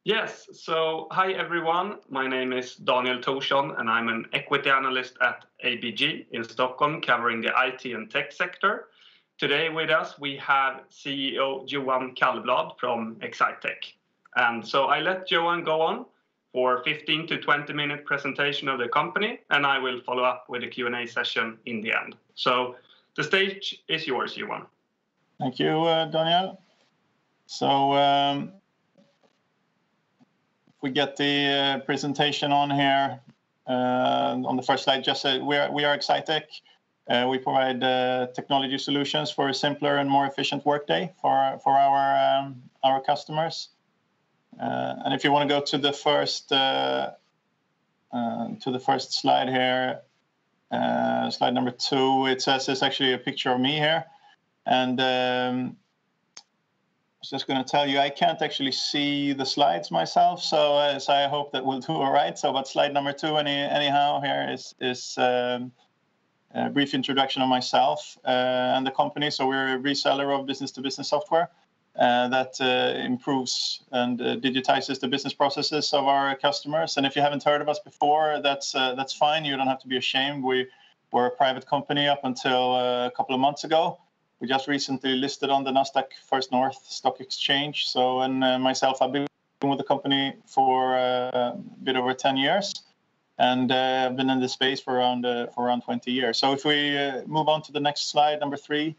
Yes, so hi everyone. My name is Daniel Torsson and I'm an equity analyst at ABG in Stockholm covering the IT and tech sector. Today with us we have CEO Johan Kallblad from Exsitec. And so I let Johan go on for 15 to 20 minute presentation of the company and I will follow up with a Q&A session in the end. So the stage is yours, Johan. Thank you, Daniel. So we get the presentation on here on the first slide. Just we are Exsitec. We provide technology solutions for a simpler and more efficient workday for our customers. And if you want to go to the first slide here, slide number 2, it says it's actually a picture of me here, and I was just going to tell you, I can't actually see the slides myself, so I hope that we'll do all right. So, but slide number 2, anyhow, here is a brief introduction of myself and the company. So we're a reseller of business-to-business software that improves and digitizes the business processes of our customers. And if you haven't heard of us before, that's fine. You don't have to be ashamed. We were a private company up until a couple of months ago. We just recently listed on the Nasdaq First North Stock Exchange. So, and myself, I've been with the company for a bit over 10 years, and I've been in this space for around 20 years. So, if we move on to the next slide, number 3,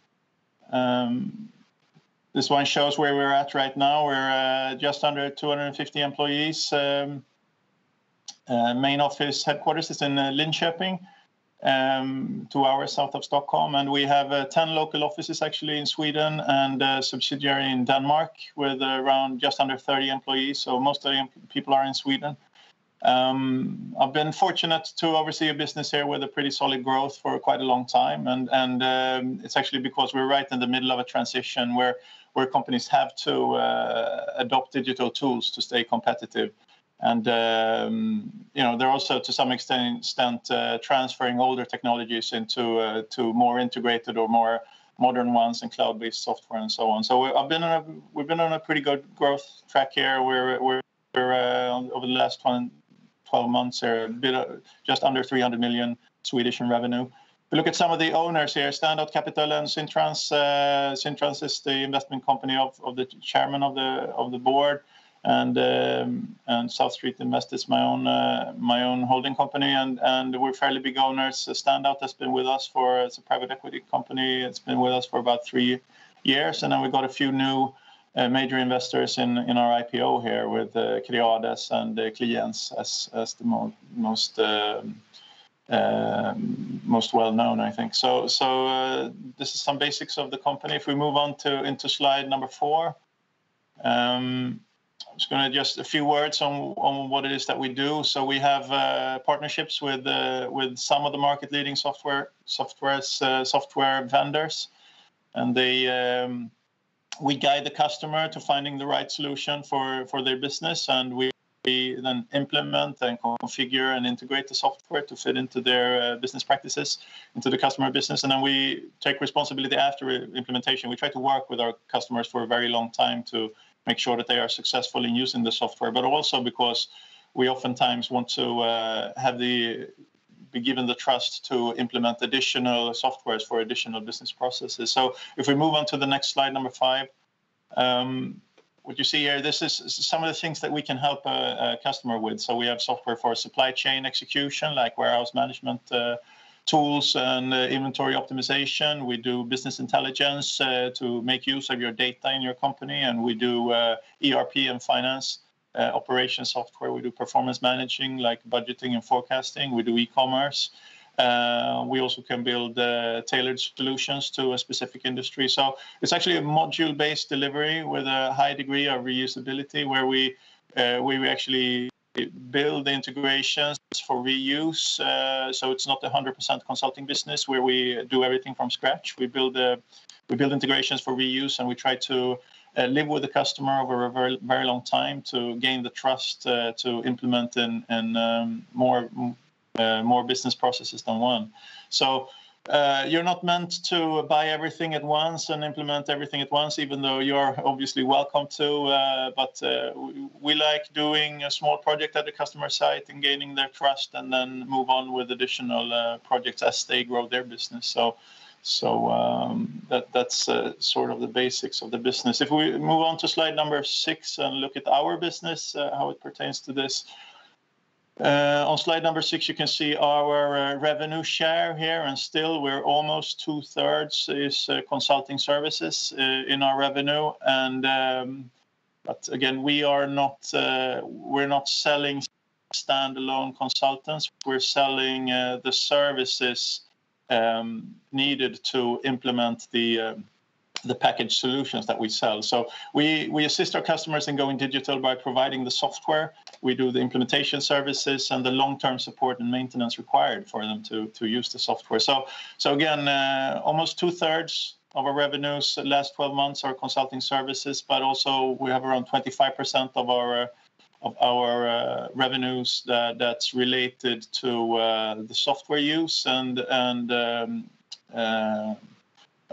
this one shows where we're at right now. We're just under 250 employees. Main office headquarters is in Linköping. 2 hours south of Stockholm, and we have 10 local offices actually in Sweden and a subsidiary in Denmark with around just under 30 employees. So most of the people are in Sweden. I've been fortunate to oversee a business here with a pretty solid growth for quite a long time, and it's actually because we're right in the middle of a transition where companies have to adopt digital tools to stay competitive. And, they're also to some extent transferring older technologies into to more integrated or more modern ones and cloud-based software and so on. So we've been on a pretty good growth track here. We're over the last 12 months here, just under 300 million Swedish in revenue. If we look at some of the owners here, Standout Capital and Syntrans. Syntrans is the investment company of the chairman of the board. And South Street Invest is my own holding company, and we're fairly big owners. Standout has been with us it's a private equity company. It's been with us for about 3 years, and then we got a few new major investors in our IPO here with Creades and Clients as the most well known, I think. So this is some basics of the company. If we move on into slide number 4. I'm just going to just a few words on what it is that we do. So we have partnerships with some of the market-leading software vendors, and we guide the customer to finding the right solution for their business, and we then implement and configure and integrate the software to fit into their business practices, into the customer business, and then we take responsibility after implementation. We try to work with our customers for a very long time to make sure that they are successful in using the software, but also because we oftentimes want to be given the trust to implement additional softwares for additional business processes. So if we move on to the next slide, number 5, what you see here, this is some of the things that we can help a customer with. So we have software for supply chain execution, like warehouse management tools and inventory optimization. We do business intelligence to make use of your data in your company, and we do ERP and finance operation software. We do performance managing, like budgeting and forecasting. We do e-commerce. We also can build tailored solutions to a specific industry. So it's actually a module-based delivery with a high degree of reusability, where we actually build the integrations for reuse. So it's not a 100% consulting business where we do everything from scratch. We build integrations for reuse, and we try to live with the customer over a very, very long time to gain the trust to implement in more business processes than one. So you're not meant to buy everything at once and implement everything at once, even though you're obviously welcome to. But we like doing a small project at the customer site and gaining their trust, and then move on with additional projects as they grow their business. So that's sort of the basics of the business. If we move on to slide number 6 and look at our business, how it pertains to this. On slide number 6, you can see our revenue share here, and still we're almost 2/3 is consulting services in our revenue. And but again, we're not selling standalone consultants. We're selling the services needed to implement the package solutions that we sell. So we assist our customers in going digital by providing the software. We do the implementation services and the long-term support and maintenance required for them to use the software. So again, almost 2/3 of our revenues last 12 months are consulting services, but also we have around 25% of our revenues that's related to the software use and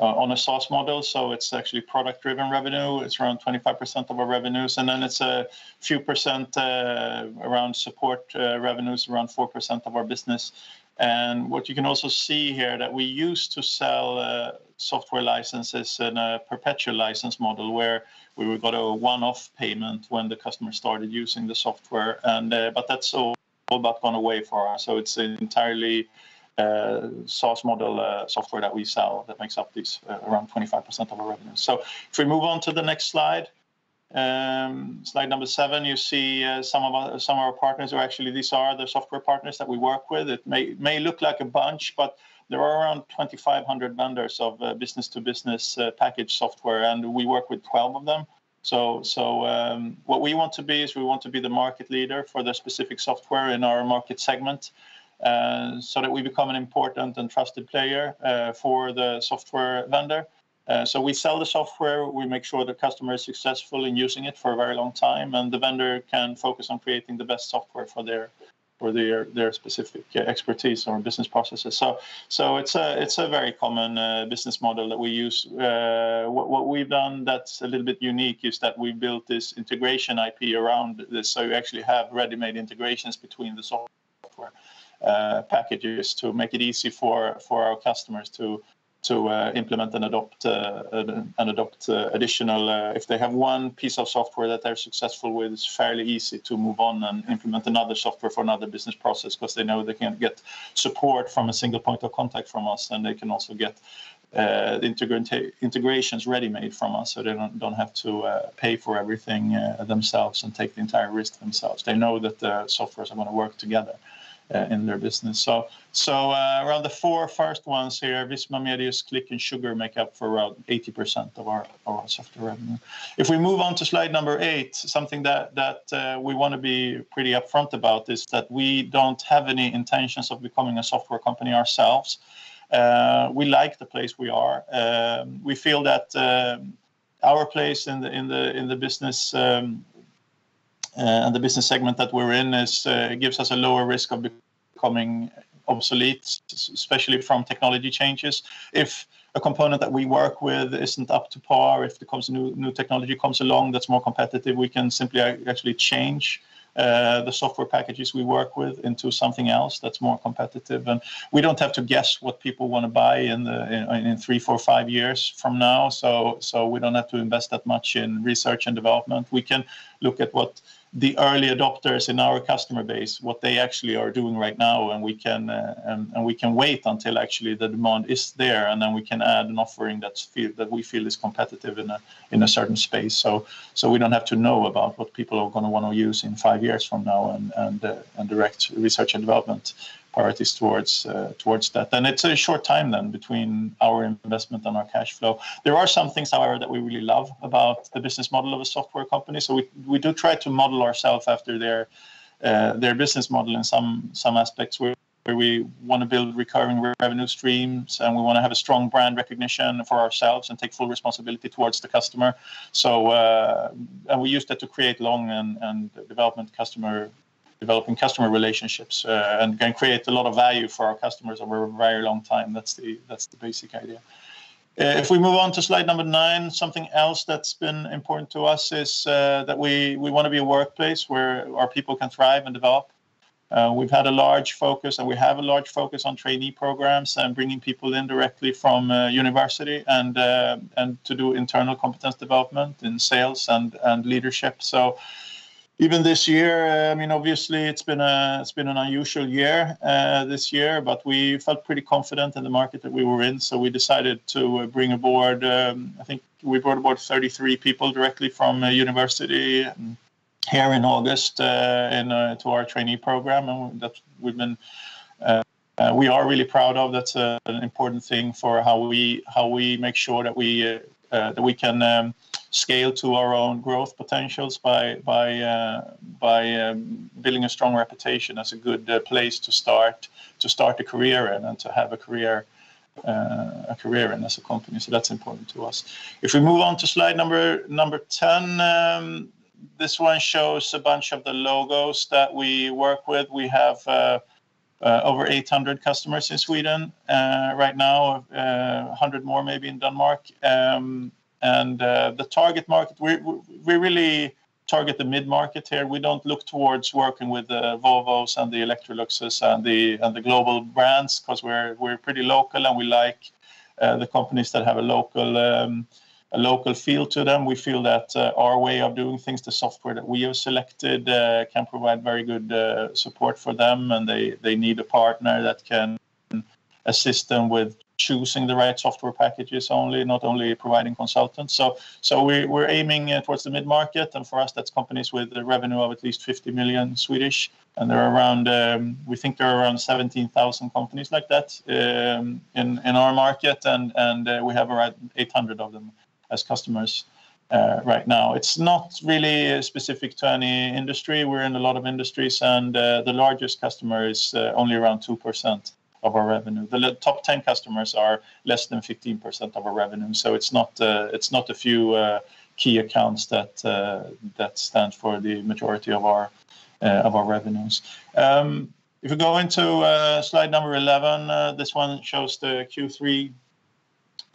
on a SaaS model. So it's actually product-driven revenue. It's around 25% of our revenues. And then it's a few percent around support revenues, around 4% of our business. And what you can also see here, that we used to sell software licenses in a perpetual license model where we got a one-off payment when the customer started using the software. And but that's all but gone away for us. So it's entirely SaaS model software that we sell that makes up these around 25% of our revenue. So if we move on to the next slide, slide number 7, you see some of our partners, or actually these are the software partners that we work with. It may look like a bunch, but there are around 2,500 vendors of business-to-business package software, and we work with 12 of them. So what we want to be is we want to be the market leader for the specific software in our market segment. So that we become an important and trusted player for the software vendor. So we sell the software, we make sure the customer is successful in using it for a very long time, and the vendor can focus on creating the best software for their specific expertise or business processes. So it's a very common business model that we use. What we've done that's a little bit unique is that we built this integration IP around this, so you actually have ready-made integrations between the software packages to make it easy for our customers to implement and adopt additional. If they have one piece of software that they're successful with, it's fairly easy to move on and implement another software for another business process, because they know they can get support from a single point of contact from us, and they can also get integrations ready-made from us, so they don't have to pay for everything themselves and take the entire risk themselves. They know that the softwares are going to work together in their business. So around the 4 first ones here, Visma, Medius, Click, and Sugar make up for around 80% of our software revenue. If we move on to slide number 8, something that we want to be pretty upfront about is that we don't have any intentions of becoming a software company ourselves. We like the place we are. We feel that our place in the business and the business segment that we're in gives us a lower risk of becoming obsolete, especially from technology changes. If a component that we work with isn't up to par, if new technology comes along that's more competitive, we can simply actually change the software packages we work with into something else that's more competitive, and we don't have to guess what people want to buy in 3, 4, 5 years from now. So we don't have to invest that much in research and development. We can look at what the early adopters in our customer base, what they actually are doing right now, and we can wait until actually the demand is there, and then we can add an offering that we feel is competitive in a certain space. So we don't have to know about what people are going to want to use in 5 years from now, and direct research and development priorities towards that. And it's a short time then between our investment and our cash flow. There are some things, however, that we really love about the business model of a software company. So we do try to model ourselves after their business model in some aspects, where we want to build recurring revenue streams, and we want to have a strong brand recognition for ourselves and take full responsibility towards the customer. So and we use that to create long and development customer developing customer relationships and can create a lot of value for our customers over a very long time. That's the basic idea. If we move on to slide number 9, something else that's been important to us is that we want to be a workplace where our people can thrive and develop. We've had a large focus, and we have a large focus on trainee programs and bringing people in directly from university and to do internal competence development in sales and leadership. So even this year, I mean, obviously it's been an unusual year this year, but we felt pretty confident in the market that we were in. So we decided to bring aboard. I think we brought aboard 33 people directly from university here in August to our trainee program, and that we are really proud of. That's an important thing for how we make sure that we can scale to our own growth potentials by building a strong reputation as a good place to start a career in and to have a career in as a company. So that's important to us. If we move on to slide number 10, this one shows a bunch of the logos that we work with. We have over 800 customers in Sweden right now, 100 more maybe in Denmark. And the target market, we really target the mid-market here. We don't look towards working with the Volvos and the Electroluxes and the global brands, because we're pretty local, and we like the companies that have a local feel to them. We feel that our way of doing things, the software that we have selected, can provide very good support for them, and they need a partner that can assist them with choosing the right software packages only, not only providing consultants. So we're aiming towards the mid-market, and for us that's companies with a revenue of at least 50 million Swedish, and there are around we think there are around 17,000 companies like that in our market, and we have around 800 of them as customers right now. It's not really specific to any industry. We're in a lot of industries, and the largest customer is only around 2% of our revenue. The top 10 customers are less than 15% of our revenue. So it's not a few key accounts that stand for the majority of our revenues. If we go into slide number 11, this one shows the Q3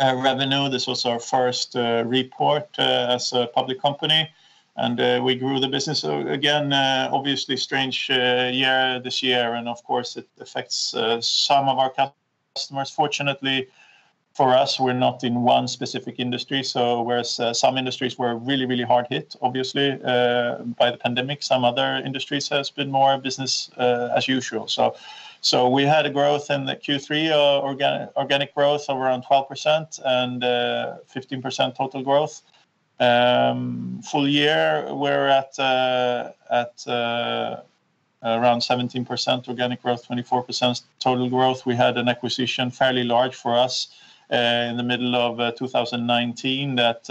revenue. This was our first report as a public company, and we grew the business. So again, obviously strange year this year, and of course it affects some of our customers. Fortunately for us, we're not in one specific industry. So whereas some industries were really, really hard hit, obviously, by the pandemic, some other industries has been more business as usual. So we had a growth in the Q3, organic growth of around 12% and 15% total growth. Full year, we're at around 17% organic growth, 24% total growth. We had an acquisition fairly large for us in the middle of 2019 that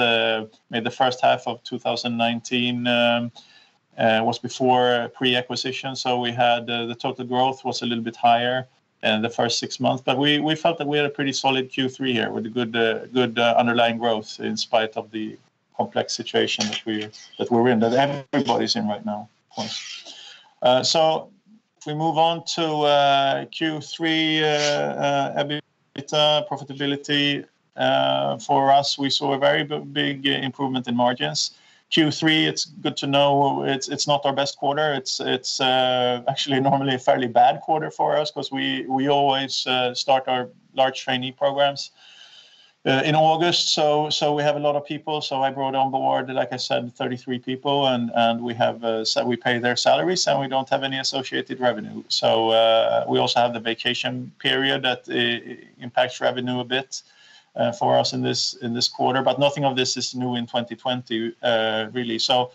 made the first half of 2019 was before pre-acquisition. So we had the total growth was a little bit higher in the first 6 months, but we felt that we had a pretty solid Q3 here with a good underlying growth in spite of the complex situation that we're in, that everybody's in right now, of course. So if we move on to Q3 EBITDA profitability, for us, we saw a very big improvement in margins. Q3, it's good to know it's not our best quarter. It's actually normally a fairly bad quarter for us, because we always start our large trainee programs in August. So we have a lot of people. So I brought on board, like I said, 33 people, and we pay their salaries, and we don't have any associated revenue. So we also have the vacation period that impacts revenue a bit for us in this quarter, but nothing of this is new in 2020 really. So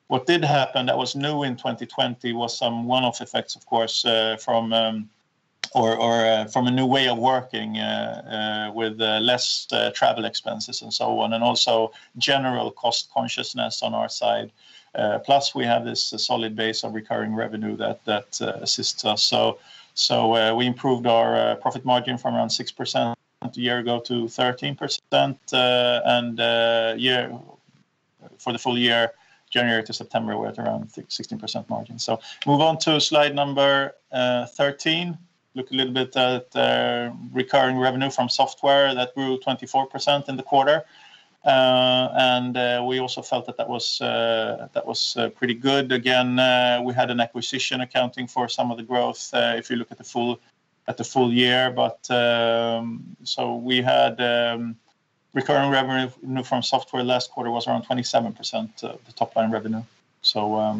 what did happen that was new in 2020 was some one-off effects, of course, from a new way of working with less travel expenses and so on, and also general cost consciousness on our side. Plus, we have this solid base of recurring revenue that assists us. So we improved our profit margin from around 6% a year ago to 13%, and for the full year January to September, we're at around 16% margin. So move on to slide number 13. Look a little bit at recurring revenue from software that grew 24% in the quarter. And we also felt that was pretty good. Again, we had an acquisition accounting for some of the growth if you look at the full year. But so we had recurring revenue from software last quarter was around 27% of the top line revenue. So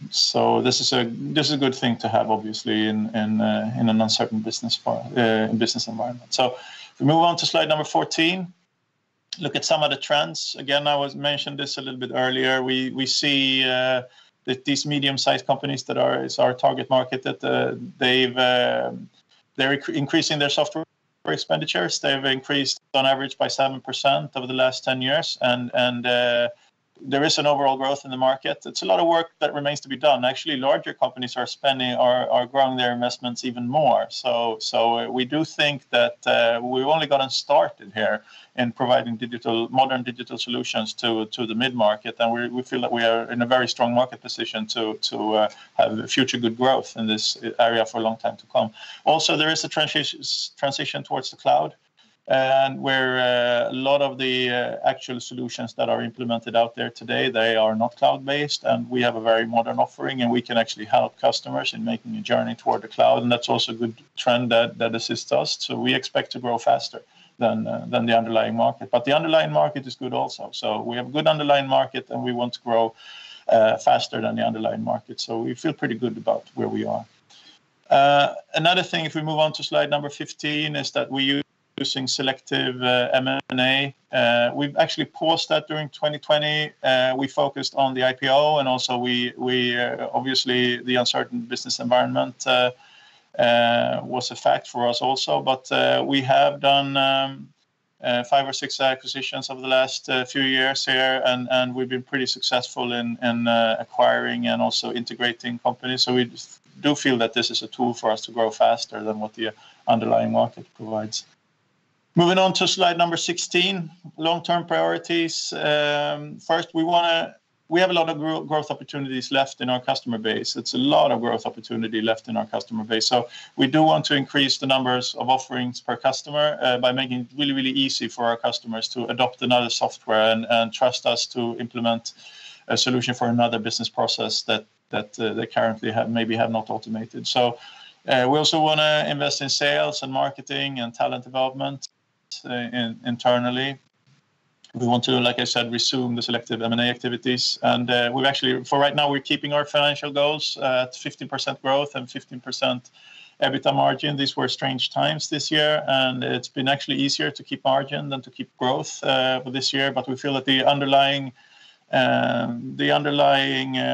so this is a good thing to have, obviously, in an uncertain business environment. So if we move on to slide number 14. Look at some of the trends. Again, I mentioned this a little bit earlier. We see that these medium-sized companies that is our target market, that they're increasing their software expenditures. They've increased on average by 7% over the last 10 years, and there is an overall growth in the market. It's a lot of work that remains to be done. Actually, larger companies are growing their investments even more. So we do think that we've only gotten started here in providing modern digital solutions to the mid-market, and we feel that we are in a very strong market position to have future good growth in this area for a long time to come. Also, there is a transition towards the cloud, and where a lot of the actual solutions that are implemented out there today, they are not cloud-based, and we have a very modern offering, and we can actually help customers in making a journey toward the cloud, and that's also a good trend that assists us. So we expect to grow faster than the underlying market, but the underlying market is good also. So we have a good underlying market, and we want to grow faster than the underlying market. So we feel pretty good about where we are. Another thing, if we move on to slide number 15, is that we using selective M&A. We've actually paused that during 2020. We focused on the IPO, and also we obviously the uncertain business environment was a fact for us also. But we have done 5 or 6 acquisitions over the last few years here, and we've been pretty successful in acquiring and also integrating companies. So we do feel that this is a tool for us to grow faster than what the underlying market provides. Moving on to slide number 16, long-term priorities. First, we have a lot of growth opportunities left in our customer base. It's a lot of growth opportunity left in our customer base. So we do want to increase the numbers of offerings per customer by making it really, really easy for our customers to adopt another software and trust us to implement a solution for another business process that they currently have not automated. So we also want to invest in sales and marketing and talent development internally. We want to, like I said, resume the selective M&A activities. And we've actually, for right now, we're keeping our financial goals at 15% growth and 15% EBITDA margin. These were strange times this year, and it's been actually easier to keep margin than to keep growth for this year. But we feel that the underlying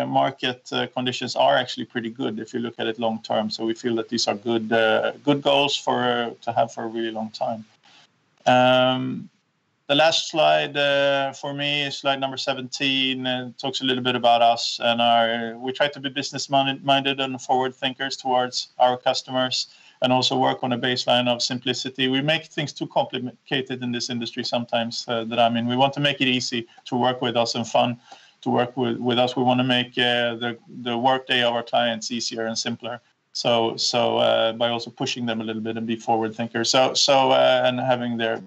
market conditions are actually pretty good if you look at it long term. So we feel that these are good goals to have for a really long time. The last slide for me is slide number 17, and talks a little bit about us, and we try to be business-minded and forward thinkers towards our customers, and also work on a baseline of simplicity. We make things too complicated in this industry sometimes that I'm in. We want to make it easy to work with us and fun to work with us. We want to make the workday of our clients easier and simpler. So by also pushing them a little bit and be forward thinkers. And having their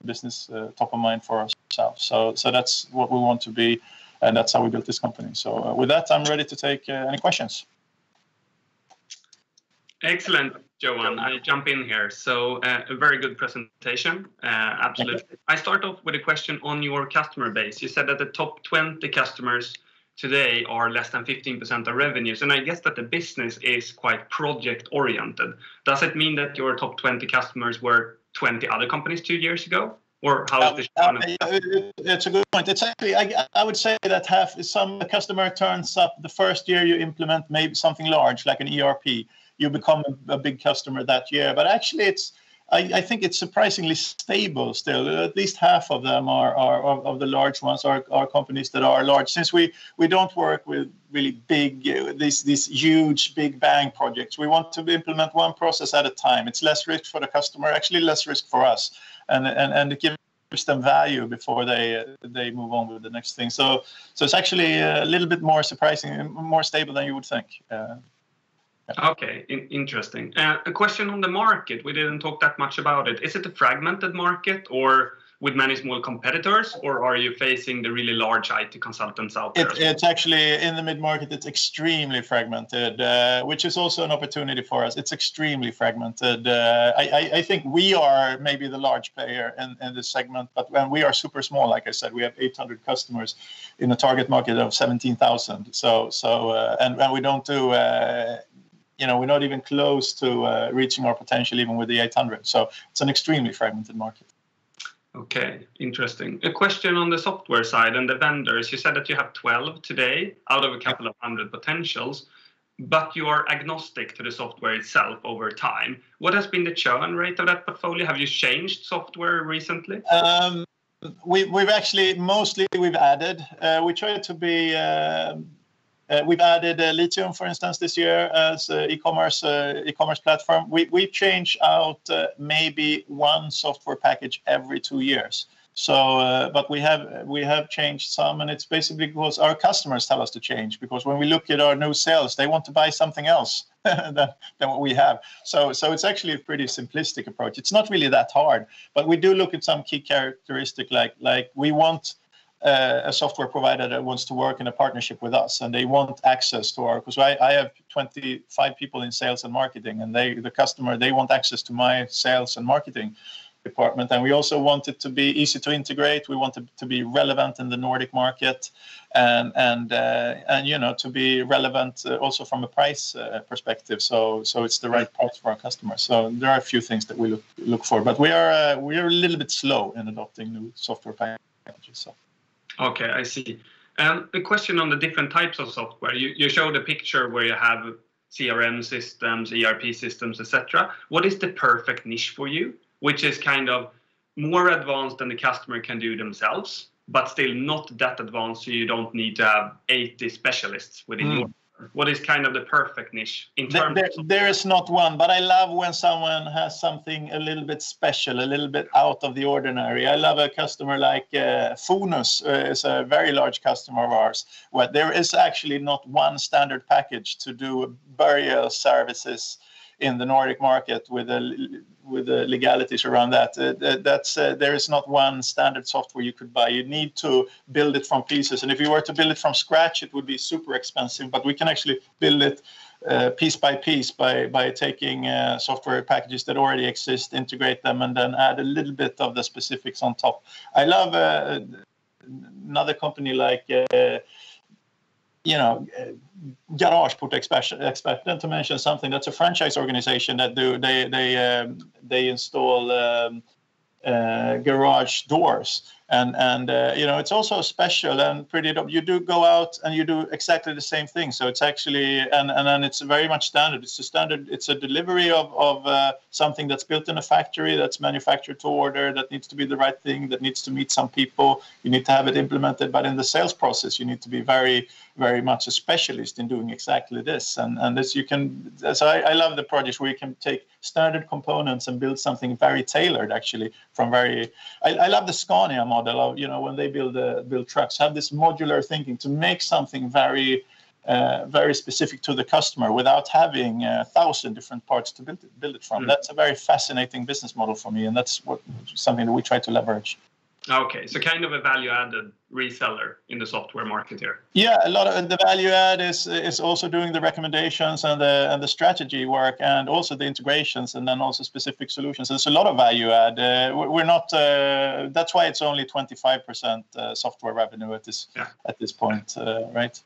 business top of mind for ourselves. So that's what we want to be, and that's how we built this company. So with that, I'm ready to take any questions. Excellent, Johan. I jump in here. So a very good presentation. Absolutely. I start off with a question on your customer base. You said that the top 20 customers today are less than 15% of revenues. And I guess that the business is quite project oriented. Does it mean that your top 20 customers were 20 other companies 2 years ago? Or how is this? It's a good point. It's actually, I would say that some customer turns up the first year you implement maybe something large like an ERP. You become a big customer that year. But actually, I think it's surprisingly stable still. At least half of them are of the large ones are companies that are large. Since we don't work with really big, these huge big bang projects. We want to implement one process at a time. It's less risk for the customer, actually less risk for us. And it gives them value before they move on with the next thing. So it's actually a little bit more surprising, more stable than you would think. Okay, interesting. A question on the market. We didn't talk that much about it. Is it a fragmented market or with many small competitors, or are you facing the really large IT consultants out there? It's actually in the mid-market, it's extremely fragmented, which is also an opportunity for us. It's extremely fragmented. I think we are maybe the large player in this segment, but when we are super small, like I said, we have 800 customers in a target market of 17,000. And we don't do, we're not even close to reaching our potential even with the 800. So it's an extremely fragmented market. Okay, interesting. A question on the software side and the vendors. You said that you have 12 today out of a couple of hundred potentials, but you are agnostic to the software itself over time. What has been the churn rate of that portfolio? Have you changed software recently? We've actually we've added. We try to be. We've added Lithium, for instance, this year as e-commerce platform. We change out maybe one software package every 2 years. So, but we have changed some, and it's basically because our customers tell us to change. Because when we look at our new sales, they want to buy something else than what we have. So it's actually a pretty simplistic approach. It's not really that hard, but we do look at some key characteristic like we want. A software provider that wants to work in a partnership with us, and they want access to our. Because I have 25 people in sales and marketing, and the customer want access to my sales and marketing department. And we also want it to be easy to integrate. We want it to be relevant in the Nordic market, and to be relevant also from a price perspective. So it's the right price for our customers. So there are a few things that we look for, but we are a little bit slow in adopting new software packages. So. Okay, I see. A question on the different types of software. You showed a picture where you have CRM systems, ERP systems, etc. What is the perfect niche for you, which is kind of more advanced than the customer can do themselves, but still not that advanced, so you don't need to have 80 specialists within your. What is kind of the perfect niche in terms of... There is not one, but I love when someone has something a little bit special, a little bit out of the ordinary. I love a customer like Fonus is a very large customer of ours, where there is actually not one standard package to do burial services in the Nordic market with the legalities around that. There is not one standard software you could buy. You need to build it from pieces. And if you were to build it from scratch, it would be super expensive. But we can actually build it piece by piece by taking software packages that already exist, integrate them, and then add a little bit of the specifics on top. I love another company like... Garageportexperten, to mention something that's a franchise organization that they install garage doors, and it's also special and pretty. You do go out and you do exactly the same thing. So it's actually and then it's very much standard. It's a delivery of something that's built in a factory, that's manufactured to order, that needs to be the right thing, that needs to meet some people. You need to have it implemented, but in the sales process, you need to be very, very much a specialist in doing exactly this. And this you can. So I love the projects where you can take standard components and build something very tailored. Actually, from very. I love the Scania model of when they build trucks, have this modular thinking to make something very very specific to the customer without having 1,000 different parts to build it from. That's a very fascinating business model for me, and that's something that we try to leverage. Okay, so kind of a value-added reseller in the software market here. Yeah, a lot of the value add is also doing the recommendations and the strategy work, and also the integrations, and then also specific solutions. There's a lot of value add. We're not. That's why it's only 25% software revenue at this point, right?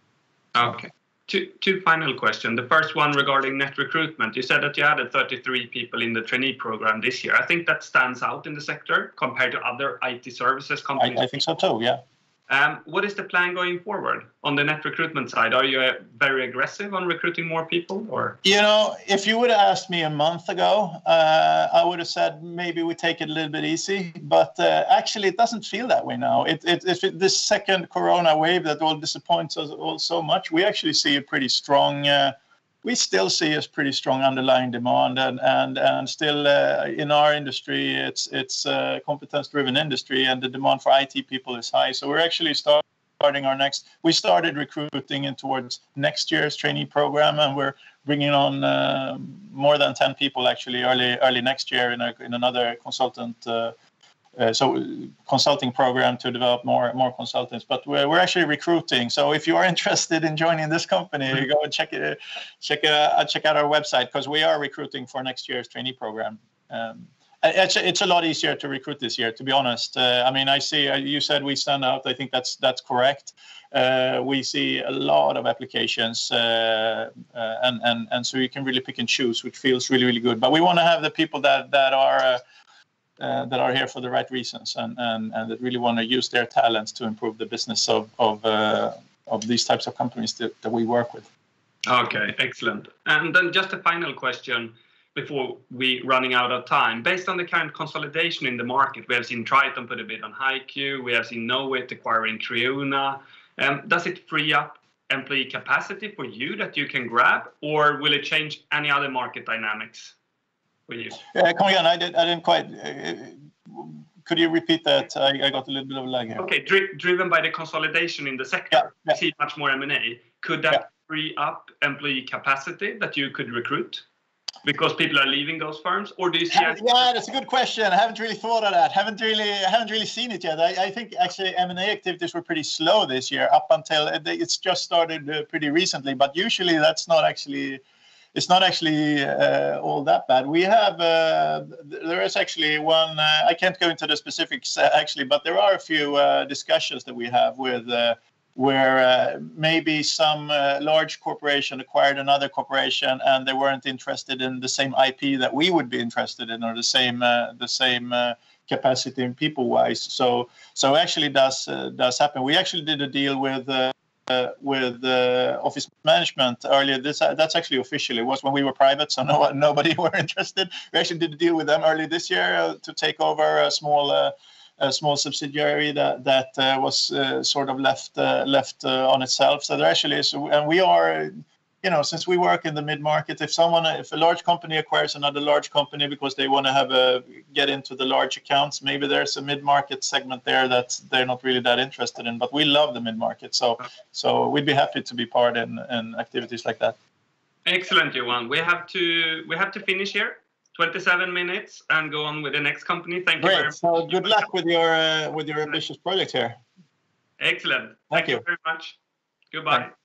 Okay. Two final questions. The first one regarding net recruitment. You said that you added 33 people in the trainee program this year. I think that stands out in the sector compared to other IT services companies. I think so too, yeah. What is the plan going forward on the net recruitment side? Are you very aggressive on recruiting more people, or? If you would have asked me a month ago, I would have said maybe we take it a little bit easy. But actually, it doesn't feel that way now. This second corona wave that all disappoints us all so much, we actually see a pretty strong. we still see a pretty strong underlying demand, and still in our industry, it's a competence-driven industry, and the demand for IT people is high. So we're actually starting we started recruiting in towards next year's trainee program, and we're bringing on more than 10 people actually early next year in another consulting program to develop more consultants. But we're actually recruiting. So if you are interested in joining this company, you go and check out our website, because we are recruiting for next year's trainee program. It's a lot easier to recruit this year, to be honest. I mean, I see you said we stand out. I think that's correct. We see a lot of applications, and so you can really pick and choose, which feels really, really good. But we want to have the people that are here for the right reasons, and that really want to use their talents to improve the business of these types of companies that we work with. Okay, excellent. And then just a final question before we running out of time. Based on the current consolidation in the market, we have seen Triton put a bid on HiQ, we have seen Knowit acquiring Creuna. Does it free up employee capacity for you that you can grab, or will it change any other market dynamics for you? Come again, I didn't quite. Could you repeat that? I got a little bit of a lag here. Okay, driven by the consolidation in the sector, we see much more M&A. Could that free up employee capacity that you could recruit because people are leaving those firms, or do you see? Yeah, that's a good question. I haven't really thought of that. Haven't really seen it yet. I think actually M&A activities were pretty slow this year, up until it's just started pretty recently. But usually that's not actually. It's not actually all that bad. We have there is actually one. I can't go into the specifics actually, but there are a few discussions that we have with where maybe some large corporation acquired another corporation, and they weren't interested in the same IP that we would be interested in, or the same capacity and people-wise. So actually does happen. We actually did a deal with office management earlier. That's actually official. It was when we were private, so nobody were interested. We actually did a deal with them early this year to take over a small subsidiary that was sort of left on itself. So there actually is, and we are, since we work in the mid-market, if a large company acquires another large company because they want to get into the large accounts, maybe there's a mid-market segment there that they're not really that interested in. But we love the mid-market, so we'd be happy to be part in activities like that. Excellent, Johan. We have to finish here. 27 minutes and go on with the next company. Thank you very much. So good luck with your ambitious project here. Excellent. Thank you very much. Goodbye. Thanks.